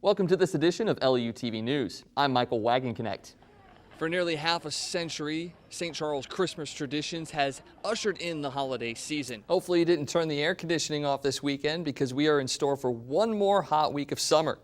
Welcome to this edition of LUTV News. I'm Michael Wagenknecht. For nearly half a century, St. Charles Christmas Traditions has ushered in the holiday season. Hopefully you didn't turn the air conditioning off this weekend because we are in store for one more hot week of summer.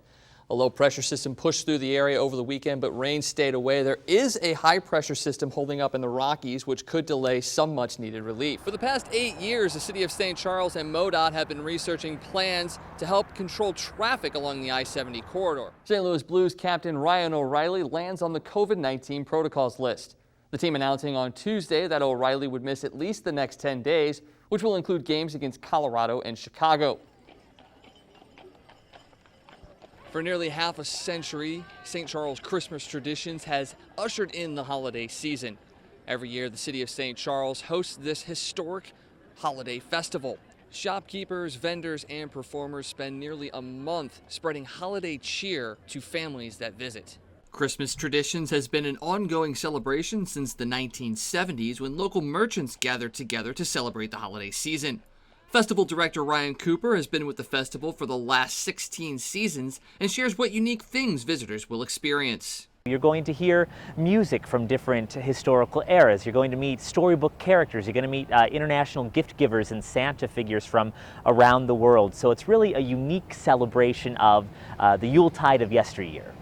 A low pressure system pushed through the area over the weekend, but rain stayed away. There is a high pressure system holding up in the Rockies, which could delay some much needed relief. For the past 8 years, the city of St. Charles and MoDOT have been researching plans to help control traffic along the I-70 corridor. St. Louis Blues captain Ryan O'Reilly lands on the COVID-19 protocols list. The team announcing on Tuesday that O'Reilly would miss at least the next 10 days, which will include games against Colorado and Chicago. For nearly half a century, St. Charles Christmas Traditions has ushered in the holiday season. Every year, the city of St. Charles hosts this historic holiday festival. Shopkeepers, vendors, and performers spend nearly a month spreading holiday cheer to families that visit. Christmas Traditions has been an ongoing celebration since the 1970s when local merchants gathered together to celebrate the holiday season. Festival director Ryan Cooper has been with the festival for the last 16 seasons and shares what unique things visitors will experience. You're going to hear music from different historical eras. You're going to meet storybook characters. You're going to meet international gift givers and Santa figures from around the world. So it's really a unique celebration of the Yuletide of yesteryear.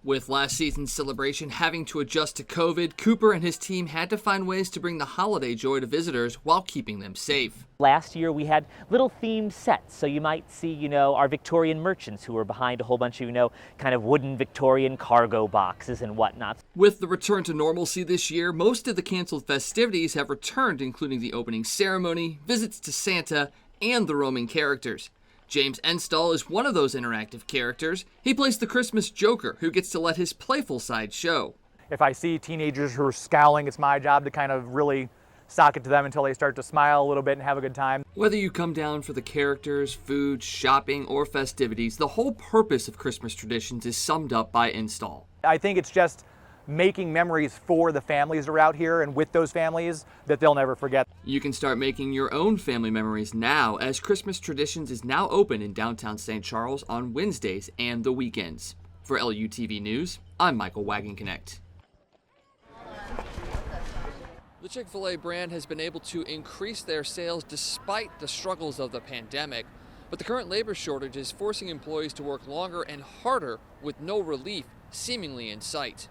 With last season's celebration having to adjust to COVID, Cooper and his team had to find ways to bring the holiday joy to visitors while keeping them safe. Last year we had little themed sets, so you might see, our Victorian merchants who were behind a whole bunch of, kind of wooden Victorian cargo boxes and whatnot. With the return to normalcy this year, most of the canceled festivities have returned, including the opening ceremony, visits to Santa, and the roaming characters. James Enstall is one of those interactive characters. He plays the Christmas Joker, who gets to let his playful side show. If I see teenagers who are scowling, it's my job to kind of really sock it to them until they start to smile a little bit and have a good time. Whether you come down for the characters, food, shopping, or festivities, the whole purpose of Christmas Traditions is summed up by Enstall. I think it's just making memories for the families that are out here and with those families that they'll never forget. You can start making your own family memories now, as Christmas Traditions is now open in downtown St. Charles on Wednesdays and the weekends. For LUTV News, I'm Michael Wagenknecht. The Chick-fil-A brand has been able to increase their sales despite the struggles of the pandemic, but the current labor shortage is forcing employees to work longer and harder with no relief seemingly in sight.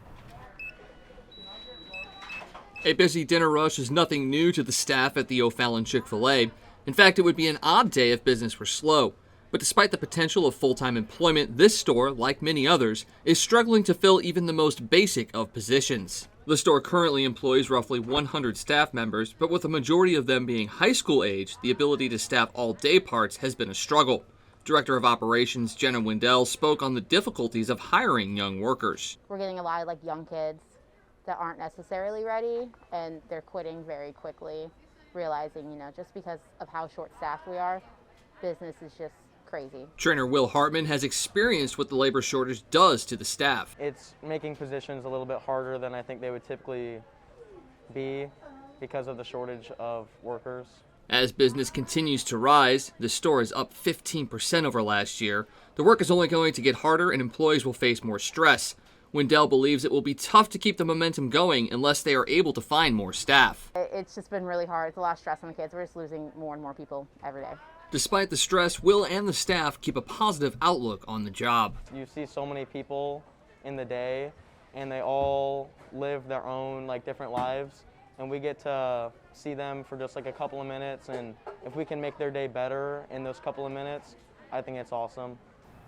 A busy dinner rush is nothing new to the staff at the O'Fallon Chick-fil-A. In fact, it would be an odd day if business were slow. But despite the potential of full-time employment, this store, like many others, is struggling to fill even the most basic of positions. The store currently employs roughly 100 staff members, but with a majority of them being high school age, the ability to staff all day parts has been a struggle. Director of Operations Jenna Wendell spoke on the difficulties of hiring young workers. We're getting a lot of young kids that aren't necessarily ready, and they're quitting very quickly, realizing, just because of how short-staffed we are, business is just crazy. Trainer Will Hartman has experienced what the labor shortage does to the staff. It's making positions a little bit harder than I think they would typically be because of the shortage of workers. As business continues to rise, the store is up 15% over last year. The work is only going to get harder and employees will face more stress. Wendell believes it will be tough to keep the momentum going unless they are able to find more staff. It's just been really hard. It's a lot of stress on the kids. We're just losing more and more people every day. Despite the stress, Will and the staff keep a positive outlook on the job. You see so many people in the day, and they all live their own different lives, and we get to see them for just a couple of minutes, and if we can make their day better in those couple of minutes, I think it's awesome.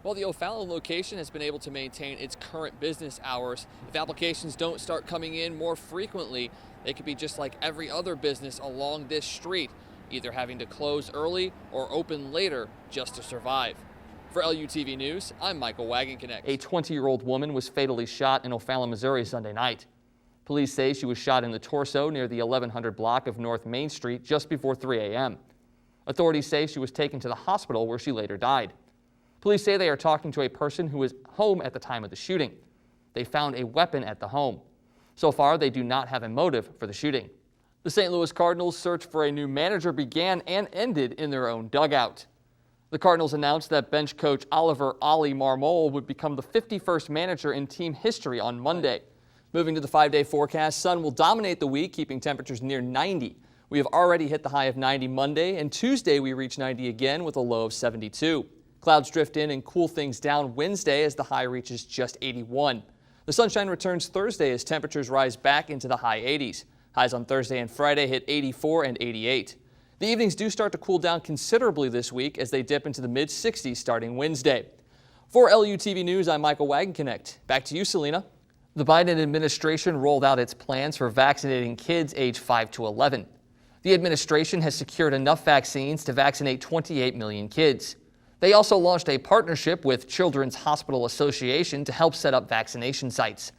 While the O'Fallon location has been able to maintain its current business hours, if applications don't start coming in more frequently, they could be just like every other business along this street, either having to close early or open later just to survive. For LUTV News, I'm Michael Wagenknecht. A 20-year-old woman was fatally shot in O'Fallon, Missouri Sunday night. Police say she was shot in the torso near the 1100 block of North Main Street just before 3 a.m. Authorities say she was taken to the hospital where she later died. Police say they are talking to a person who was home at the time of the shooting. They found a weapon at the home. So far, they do not have a motive for the shooting. The St. Louis Cardinals' search for a new manager began and ended in their own dugout. The The Cardinals announced that bench coach Oliver "Ollie" Marmol would become the 51st manager in team history on Monday. Moving to the 5-day forecast, sun will dominate the week, keeping temperatures near 90. We have already hit the high of 90 Monday, and Tuesday we reach 90 again with a low of 72. Clouds drift in and cool things down Wednesday as the high reaches just 81. The sunshine returns Thursday as temperatures rise back into the high 80s. Highs on Thursday and Friday hit 84 and 88. The evenings do start to cool down considerably this week as they dip into the mid-60s starting Wednesday. For LUTV News, I'm Michael Wagenknecht. Back to you, Selena. The Biden administration rolled out its plans for vaccinating kids age 5 to 11. The administration has secured enough vaccines to vaccinate 28 million kids. They also launched a partnership with Children's Hospital Association to help set up vaccination sites.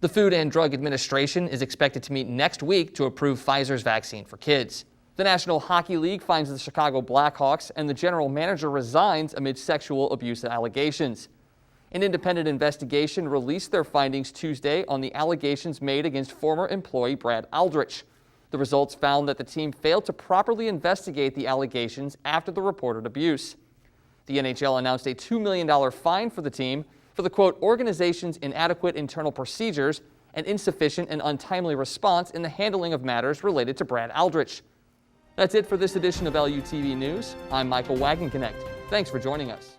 The Food and Drug Administration is expected to meet next week to approve Pfizer's vaccine for kids. The National Hockey League finds the Chicago Blackhawks, and the general manager resigns amid sexual abuse allegations. An independent investigation released their findings Tuesday on the allegations made against former employee Brad Aldrich. The results found that the team failed to properly investigate the allegations after the reported abuse. The NHL announced a $2 million fine for the team for the, quote, organization's inadequate internal procedures and insufficient and untimely response in the handling of matters related to Brad Aldrich. That's it for this edition of LUTV News. I'm Michael Wagenknecht. Thanks for joining us.